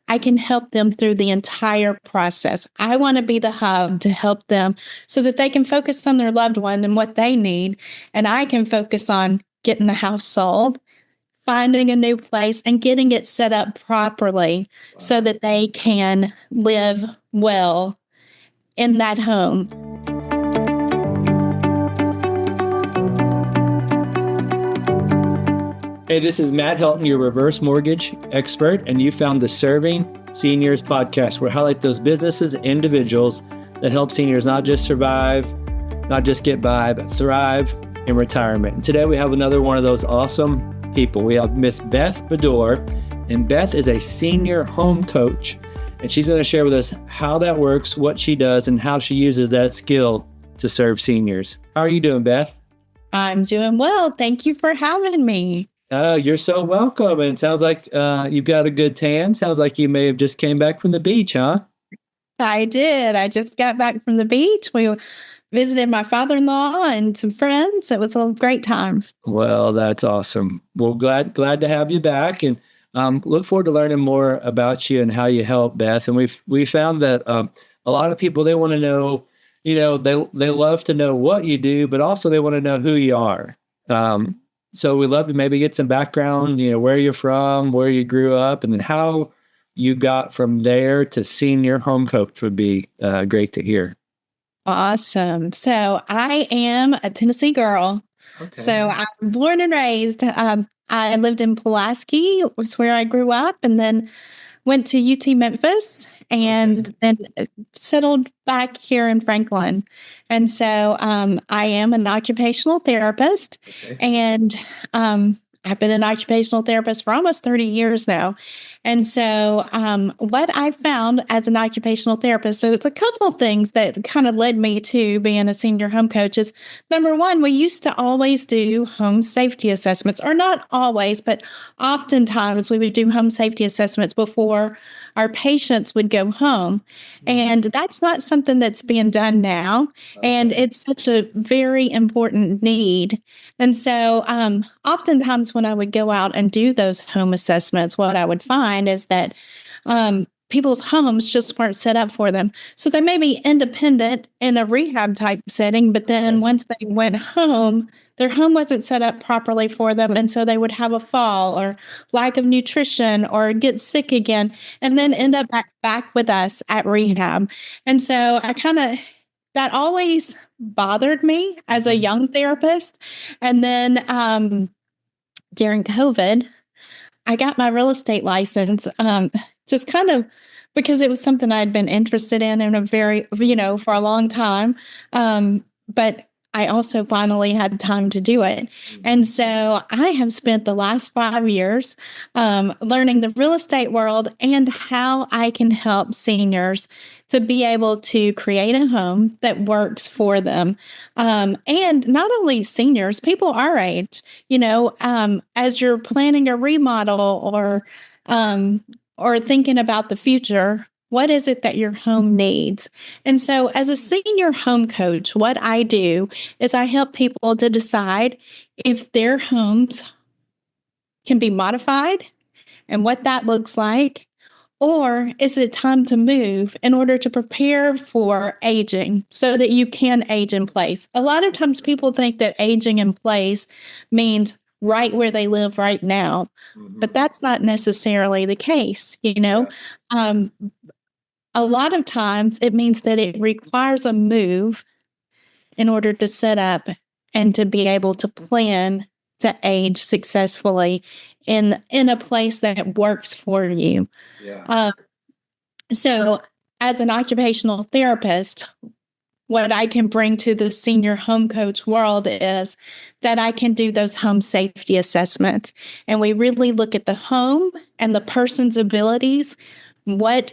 I can help them through the entire process. I want to be the hub to help them so that they can focus on their loved one and what they need. And I can focus on getting the house sold, finding a new place, and getting it set up properly so that they can live well in that home. Hey, this is Matt Helton, your reverse mortgage expert, and you found the Serving Seniors podcast, where I highlight those businesses and individuals that help seniors not just survive, not just get by, but thrive in retirement. And today we have another one of those awesome people. We have Miss Beth Bedore, and Beth is a senior home coach, and she's going to share with us how that works, what she does, and how she uses that skill to serve seniors. How are you doing, Beth? I'm doing well. Thank you for having me. You're so welcome. And it sounds like you've got a good tan. Sounds like you may have just came back from the beach, huh? I did. I just got back from the beach. We visited my father-in-law and some friends. It was a great time. Well, that's awesome. Well, glad to have you back, and look forward to learning more about you and how you help, Beth. And we found that a lot of people, they want to know, they love to know what you do, but also they want to know who you are. So we'd love to maybe get some background, where you're from, where you grew up, and then how you got from there to senior home coach would be great to hear. Awesome. So I am a Tennessee girl. Okay. So I'm born and raised. I lived in Pulaski, was where I grew up, and then went to UT Memphis, and then settled back here in Franklin. And so I am an occupational therapist, and I've been an occupational therapist for almost 30 years now. And so what I found as an occupational therapist, so it's a couple of things that kind of led me to being a senior home coach is, number one, we used to always do home safety assessments, or not always, but oftentimes we would do home safety assessments before our patients would go home. And that's not something that's being done now. And it's such a very important need. And so oftentimes when I would go out and do those home assessments, what I would find is that people's homes just weren't set up for them. So they may be independent in a rehab type setting, but then once they went home, their home wasn't set up properly for them. And so they would have a fall or lack of nutrition or get sick again, and then end up back with us at rehab. And so that always bothered me as a young therapist. And then during COVID, I got my real estate license, just kind of because it was something I'd been interested in for a long time. But I also finally had time to do it. And so I have spent the last 5 years learning the real estate world and how I can help seniors to be able to create a home that works for them. And not only seniors, people our age, as you're planning a remodel or thinking about the future, what is it that your home needs? And so as a senior home coach, what I do is I help people to decide if their homes can be modified and what that looks like, or is it time to move in order to prepare for aging so that you can age in place? A lot of times people think that aging in place means right where they live right now, but that's not necessarily the case, A lot of times it means that it requires a move in order to set up and to be able to plan to age successfully in a place that works for you. Yeah. So as an occupational therapist, what I can bring to the senior home coach world is that I can do those home safety assessments. And we really look at the home and the person's abilities, what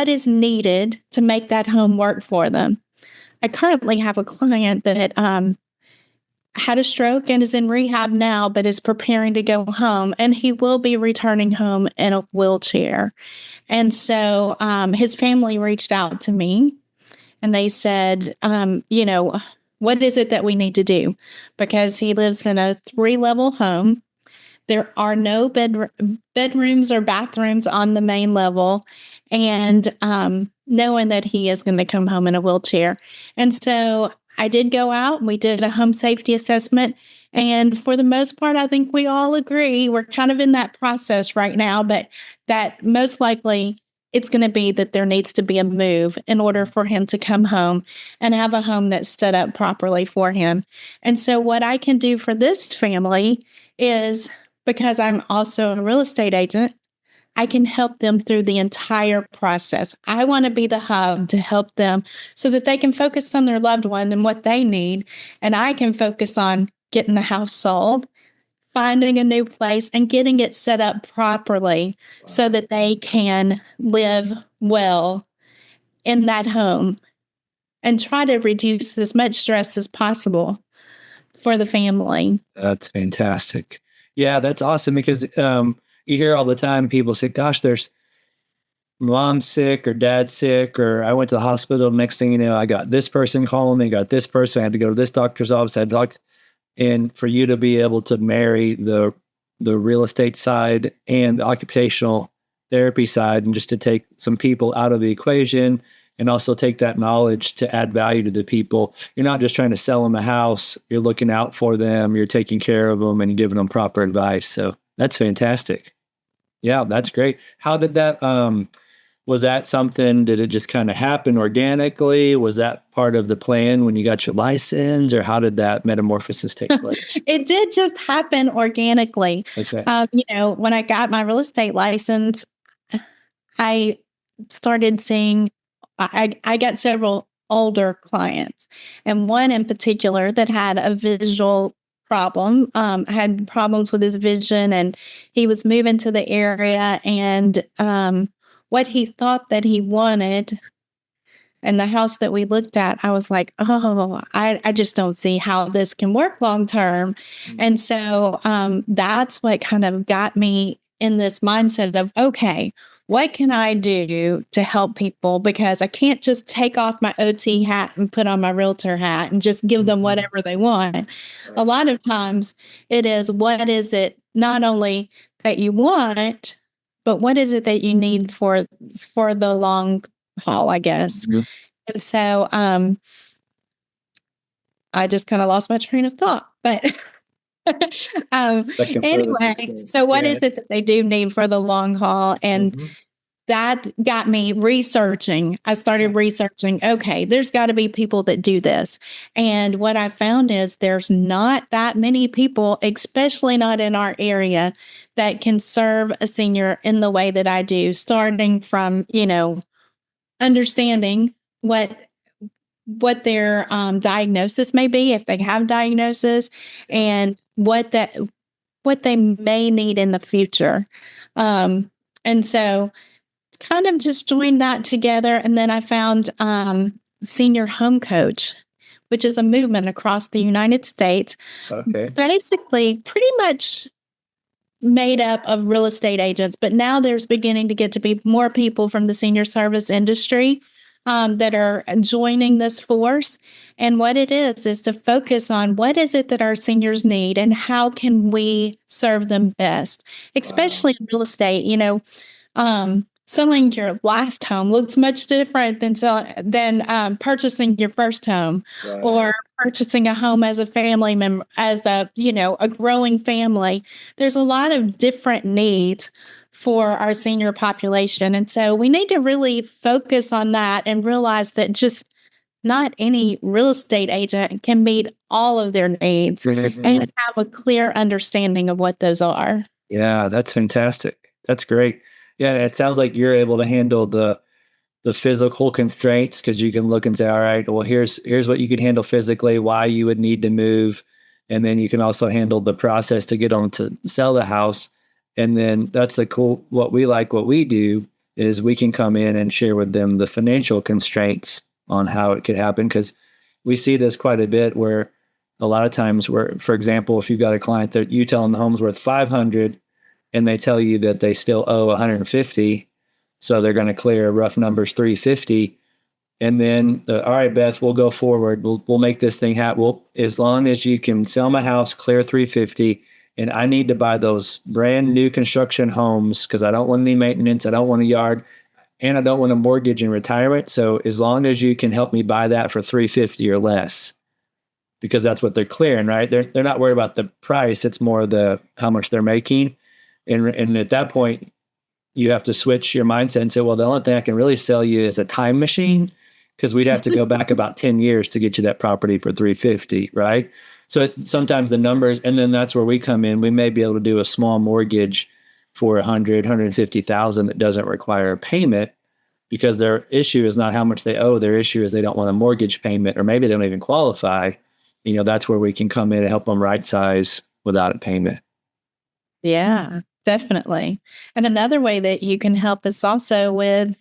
is needed to make that home work for them. I currently have a client that had a stroke and is in rehab now, but is preparing to go home, and he will be returning home in a wheelchair. And so his family reached out to me and they said, what is it that we need to do? Because he lives in a 3-level home There are no bedrooms or bathrooms on the main level, and knowing that he is going to come home in a wheelchair. And so I did go out and we did a home safety assessment. And for the most part, I think we all agree we're kind of in that process right now, but that most likely it's going to be that there needs to be a move in order for him to come home and have a home that's set up properly for him. And so what I can do for this family is, because I'm also a real estate agent, I can help them through the entire process. I want to be the hub to help them so that they can focus on their loved one and what they need. And I can focus on getting the house sold, finding a new place, and getting it set up properly so that they can live well in that home and try to reduce as much stress as possible for the family. That's fantastic. Yeah, that's awesome, because you hear all the time people say, gosh, there's mom's sick or dad's sick, or I went to the hospital. Next thing you know, I got this person calling me, got this person. I had to go to this doctor's office. I had to talk. And for you to be able to marry the real estate side and the occupational therapy side, and just to take some people out of the equation and also take that knowledge to add value to the people. You're not just trying to sell them a house. You're looking out for them. You're taking care of them and giving them proper advice. So that's fantastic. Yeah, that's great. How did that, was that something, did it just kind of happen organically? Was that part of the plan when you got your license, or how did that metamorphosis take place? It did just happen organically. Okay. When I got my real estate license, I started seeing, I got several older clients, and one in particular that had a visual problem, had problems with his vision, and he was moving to the area, and what he thought that he wanted and the house that we looked at, I was like, oh, I just don't see how this can work long term. And so that's what kind of got me in this mindset of, okay, what can I do to help people? Because I can't just take off my OT hat and put on my realtor hat and just give them whatever they want. A lot of times it is, what is it not only that you want, but what is it that you need for the long haul, I guess. Mm-hmm. And so I just kind of lost my train of thought. But anyway, so what is it that they do need for the long haul? And that got me researching. I started researching, okay, there's got to be people that do this. And what I found is there's not that many people, especially not in our area, that can serve a senior in the way that I do, starting from, understanding what their diagnosis may be, if they have diagnosis, and what they may need in the future. And so kind of just joined that together. And then I found Senior Home Coach, which is a movement across the United States. Okay. Basically, pretty much made up of real estate agents, but now there's beginning to get to be more people from the senior service industry that are joining this force. And what it is to focus on what is it that our seniors need and how can we serve them best, especially in real estate. Selling your last home looks much different than purchasing your first home, right, or purchasing a home as a family member, as a growing family. There's a lot of different needs for our senior population. And so we need to really focus on that and realize that just not any real estate agent can meet all of their needs and have a clear understanding of what those are. Yeah, that's fantastic. That's great. Yeah, it sounds like you're able to handle the physical constraints, because you can look and say, all right, well, here's what you can handle physically, why you would need to move. And then you can also handle the process to get them to sell the house. And then that's what we do is we can come in and share with them the financial constraints on how it could happen. Because we see this quite a bit, where a lot of times where, for example, if you've got a client that you tell them the home's worth $500 and they tell you that they still owe $150, so they're going to clear, rough numbers, $350. And then, all right, Beth, we'll go forward. We'll make this thing happen. As long as you can sell my house, clear $350, and I need to buy those brand new construction homes because I don't want any maintenance, I don't want a yard, and I don't want a mortgage in retirement. So as long as you can help me buy that for $350 or less, because that's what they're clearing, right? They're not worried about the price. It's more the how much they're making. And at that point, you have to switch your mindset and say, well, the only thing I can really sell you is a time machine, because we'd have to go back about 10 years to get you that property for $350, right? So sometimes the numbers, and then that's where we come in. We may be able to do a small mortgage for 100, 150,000 that doesn't require a payment, because their issue is not how much they owe. Their issue is they don't want a mortgage payment, or maybe they don't even qualify. That's where we can come in and help them right size without a payment. Yeah, definitely. And another way that you can help is also with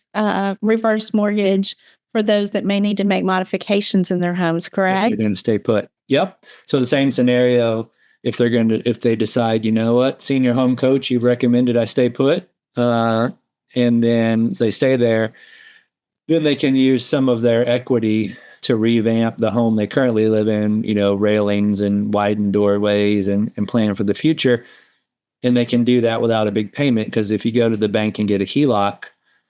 reverse mortgage for those that may need to make modifications in their homes, correct? They're going to stay put. Yep. So the same scenario, if they decide, senior home coach, you've recommended I stay put, and then they stay there, then they can use some of their equity to revamp the home they currently live in, railings and widened doorways and plan for the future. And they can do that without a big payment, because if you go to the bank and get a HELOC,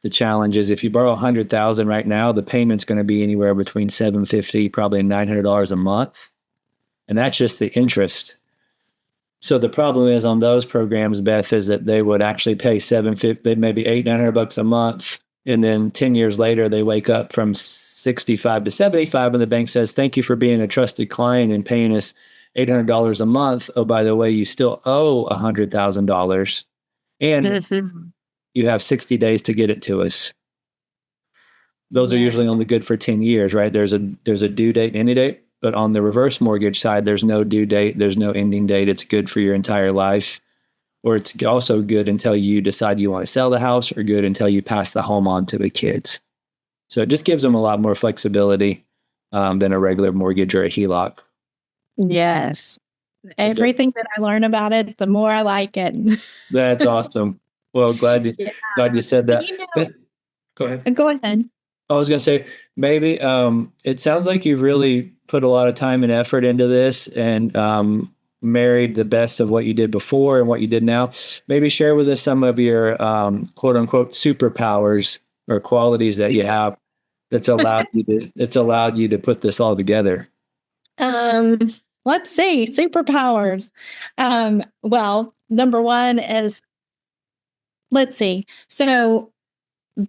the challenge is if you borrow $100,000 right now, the payment's going to be anywhere between $750, probably $900 a month. And that's just the interest. So the problem is on those programs, Beth, is that they would actually pay $750, maybe $800-900 a month. And then 10 years later, they wake up from 65 to 75, and the bank says, thank you for being a trusted client and paying us $800 a month. Oh, by the way, you still owe $100,000, and you have 60 days to get it to us. Those are usually only good for 10 years, right? There's a due date, any date, but on the reverse mortgage side, there's no due date, there's no ending date. It's good for your entire life, or it's also good until you decide you want to sell the house, or good until you pass the home on to the kids. So it just gives them a lot more flexibility than a regular mortgage or a HELOC. Yes. Everything that I learn about it, the more I like it. That's awesome. Well, glad you said that. Go ahead. Go ahead. I was going to say, maybe it sounds like you've really put a lot of time and effort into this, and married the best of what you did before and what you did now. Maybe share with us some of your quote unquote superpowers or qualities that you have that's allowed you to put this all together. Let's see, superpowers. Well, number one is, let's see. So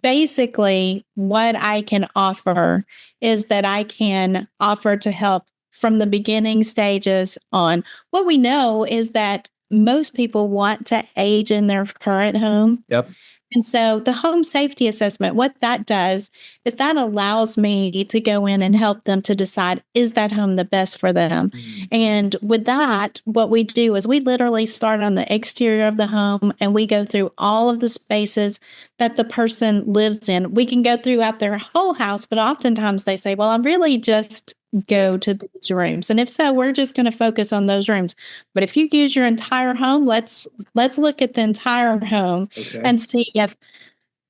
basically what I can offer is that I can offer to help from the beginning stages on. What we know is that most people want to age in their current home. Yep. And so the home safety assessment, what that does is that allows me to go in and help them to decide, is that home the best for them? Mm-hmm. And with that, what we do is we literally start on the exterior of the home, and we go through all of the spaces that the person lives in. We can go throughout their whole house, but oftentimes they say, well, I'm really just go to these rooms. And if so, we're just going to focus on those rooms. But if you use your entire home, let's look at the entire home and see if,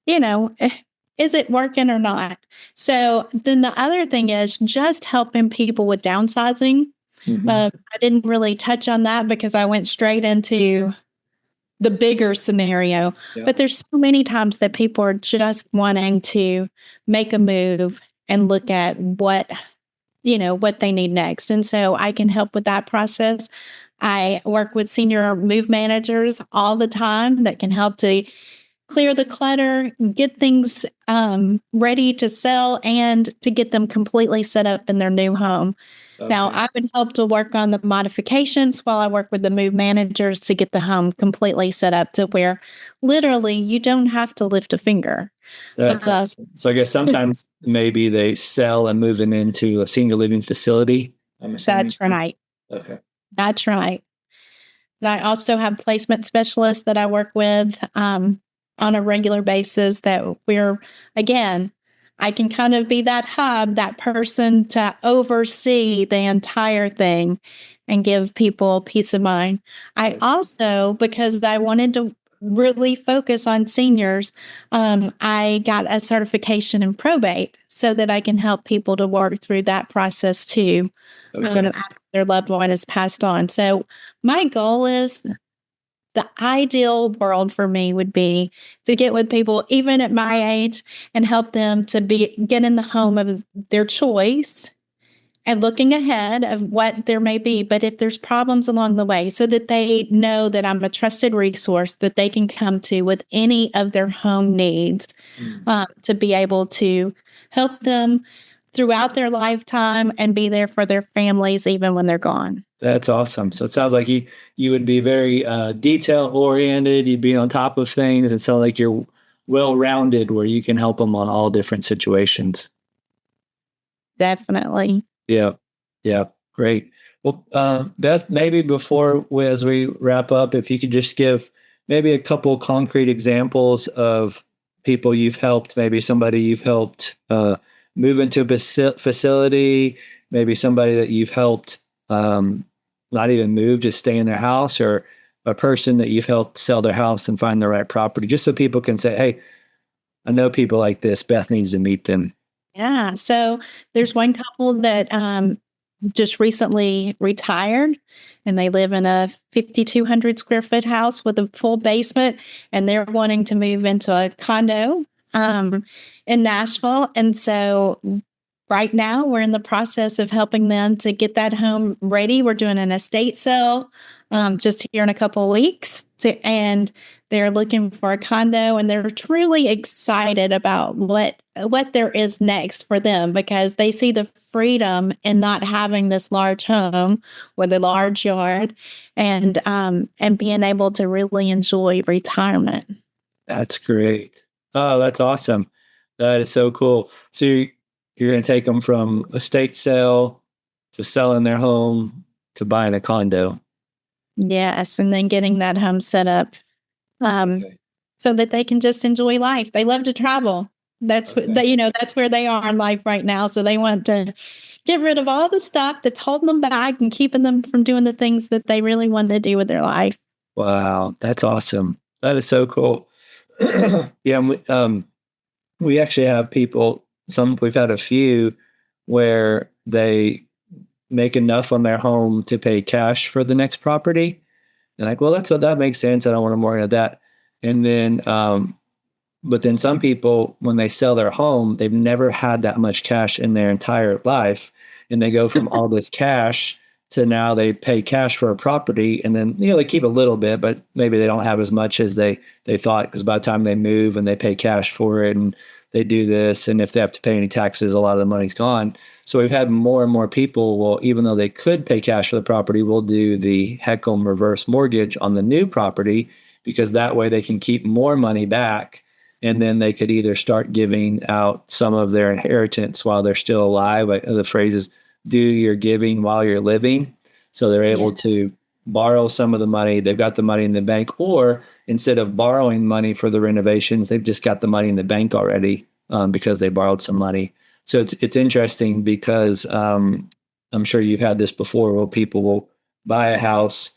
is it working or not? So then the other thing is just helping people with downsizing. Mm-hmm. I didn't really touch on that because I went straight into the bigger scenario. Yeah. But there's so many times that people are just wanting to make a move and look at what they need next. And so I can help with that process. I work with senior move managers all the time that can help to clear the clutter, get things ready to sell, and to get them completely set up in their new home. Okay. Now, I've been helped to work on the modifications while I work with the move managers to get the home completely set up to where literally you don't have to lift a finger. So I guess sometimes maybe they sell and move into a senior living facility. That's right. Okay. That's right. And I also have placement specialists that I work with on a regular basis that I can kind of be that hub, that person to oversee the entire thing and give people peace of mind. I also, because I wanted to really focus on seniors, I got a certification in probate so that I can help people to work through that process too. Okay. their loved one has passed on. So my goal is the ideal world for me would be to get with people even at my age and help them to get in the home of their choice and looking ahead of what there may be, but if there's problems along the way, so that they know that I'm a trusted resource that they can come to with any of their home needs, to be able to help them throughout their lifetime and be there for their families even when they're gone. That's awesome. So it sounds like you would be very detail oriented. You'd be on top of things. It sounds like you're well rounded, where you can help them on all different situations. Definitely. Yeah. Yeah. Great. Well, Beth, maybe as we wrap up, if you could just give maybe a couple concrete examples of people you've helped, maybe somebody you've helped move into a facility, maybe somebody that you've helped not even move, just stay in their house, or a person that you've helped sell their house and find the right property, just so people can say, hey, I know people like this. Beth needs to meet them. Yeah. So there's one couple that just recently retired, and they live in a 5,200 square foot house with a full basement, and they're wanting to move into a condo in Nashville. And so right now we're in the process of helping them to get that home ready. We're doing an estate sale just here in a couple of weeks, and they're looking for a condo, and they're truly excited about what there is next for them, because they see the freedom in not having this large home with a large yard, and being able to really enjoy retirement. That's great. Oh, that's awesome. That is so cool. So you're going to take them from estate sale to selling their home to buying a condo. Yes, and then getting that home set up so that they can just enjoy life. They love to travel. That's that's where they are in life right now. So they want to get rid of all the stuff that's holding them back and keeping them from doing the things that they really want to do with their life. Wow, that's awesome. That is so cool. Yeah, we actually have people. We've had a few where they make enough on their home to pay cash for the next property. And like, well, that makes sense. I don't want to more of that. And then, but then some people, when they sell their home, they've never had that much cash in their entire life. And they go from all this cash to now they pay cash for a property. And then, they keep a little bit, but maybe they don't have as much as they thought, because by the time they move and they pay cash for it and they do this, and if they have to pay any taxes, a lot of the money's gone. So we've had more and more people, well, even though they could pay cash for the property, we'll do the HECM reverse mortgage on the new property, because that way they can keep more money back. And then they could either start giving out some of their inheritance while they're still alive. Like the phrase is, do your giving while you're living. So they're able to borrow some of the money. They've got the money in the bank, or instead of borrowing money for the renovations, they've just got the money in the bank already because they borrowed some money. So it's interesting, because I'm sure you've had this before, where people will buy a house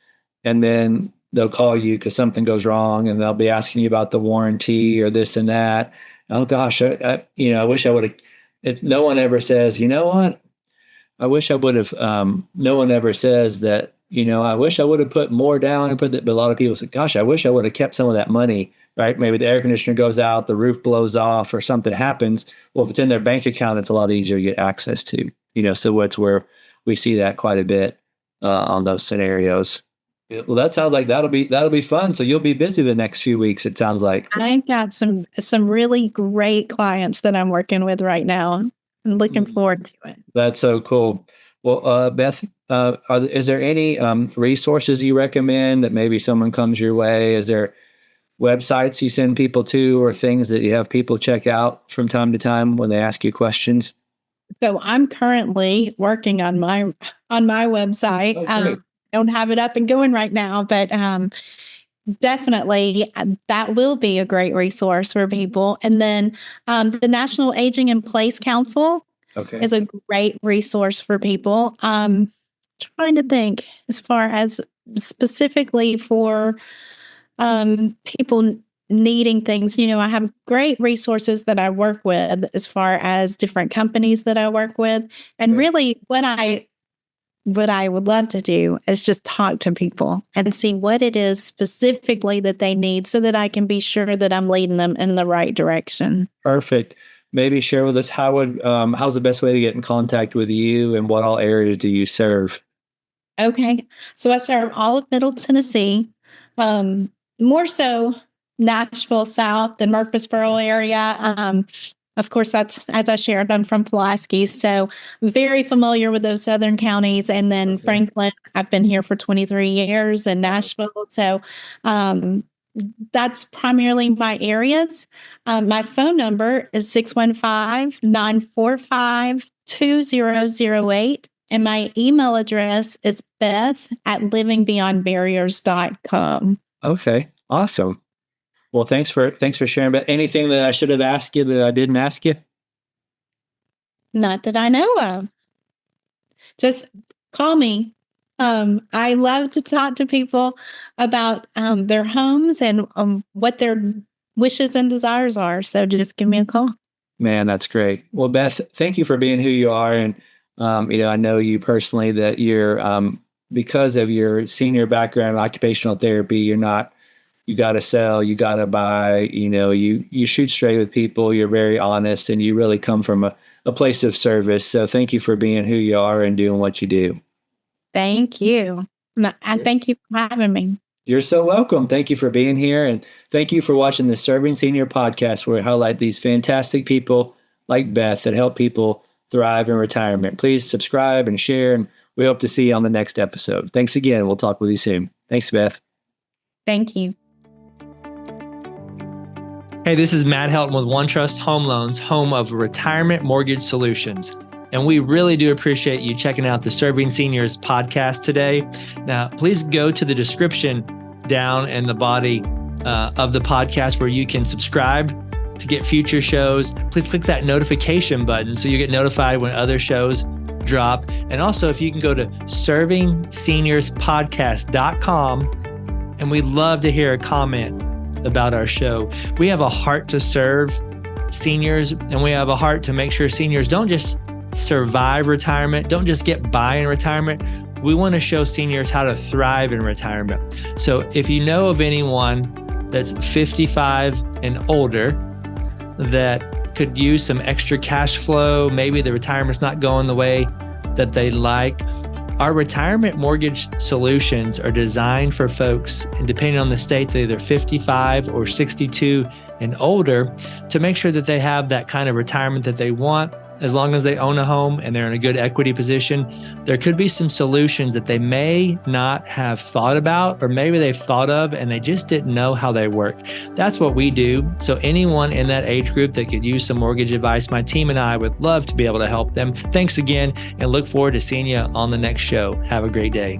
and then they'll call you because something goes wrong, and they'll be asking you about the warranty or this and that. Oh gosh, I wish I would have. If no one ever says, you know what, I wish I would have. No one ever says that. I wish I would have put more down and put that. But a lot of people say, gosh, I wish I would have kept some of that money. Right? Maybe the air conditioner goes out, the roof blows off, or something happens. Well, if it's in their bank account, it's a lot easier to get access to. So it's where we see that quite a bit on those scenarios. Well, that sounds like that'll be fun. So you'll be busy the next few weeks, it sounds like. I've got some really great clients that I'm working with right now. I'm looking forward to it. That's so cool. Well, Beth, is there any resources you recommend that maybe someone comes your way? Is there websites you send people to, or things that you have people check out from time to time when they ask you questions? So I'm currently working on my website. Oh, don't have it up and going right now, but definitely that will be a great resource for people. And then the National Aging in Place Council is a great resource for people. Trying to think as far as specifically for people needing things. I have great resources that I work with as far as different companies that I work with. And really what I what I would love to do is just talk to people and see what it is specifically that they need so that I can be sure that I'm leading them in the right direction. Perfect. Maybe share with us how's the best way to get in contact with you, and what all areas do you serve? Okay. So I serve all of Middle Tennessee, more so Nashville South and Murfreesboro area. Of course, that's, as I shared, I'm from Pulaski, so very familiar with those southern counties. And then Franklin, I've been here for 23 years, and Nashville. So that's primarily my areas. My phone number is 615-945-2008. And my email address is beth@livingbeyondbarriers.com. Okay, awesome. Well, thanks for sharing. But anything that I should have asked you that I didn't ask you? Not that I know of. Just call me. I love to talk to people about their homes and what their wishes and desires are. So just give me a call. Man, that's great. Well, Beth, thank you for being who you are. And, I know you personally, that you're, because of your senior background in occupational therapy, you got to sell, you got to buy, you shoot straight with people. You're very honest, and you really come from a place of service. So thank you for being who you are and doing what you do. Thank you. And thank you for having me. You're so welcome. Thank you for being here. And thank you for watching the Serving Senior podcast, where we highlight these fantastic people like Beth that help people thrive in retirement. Please subscribe and share, and we hope to see you on the next episode. Thanks again. We'll talk with you soon. Thanks, Beth. Thank you. Hey, this is Matt Helton with OneTrust Home Loans, home of Retirement Mortgage Solutions. And we really do appreciate you checking out the Serving Seniors podcast today. Now, please go to the description down in the body of the podcast where you can subscribe to get future shows. Please click that notification button so you get notified when other shows drop. And also, if you can go to servingseniourspodcast.com, and we'd love to hear a comment about our show. We have a heart to serve seniors, and we have a heart to make sure seniors don't just survive retirement, don't just get by in retirement. We want to show seniors how to thrive in retirement. So if you know of anyone that's 55 and older that could use some extra cash flow, maybe the retirement's not going the way that they like, our retirement mortgage solutions are designed for folks, and depending on the state, they're either 55 or 62 and older, to make sure that they have that kind of retirement that they want. As long as they own a home and they're in a good equity position, there could be some solutions that they may not have thought about, or maybe they've thought of and they just didn't know how they work. That's what we do. So anyone in that age group that could use some mortgage advice, my team and I would love to be able to help them. Thanks again, and look forward to seeing you on the next show. Have a great day.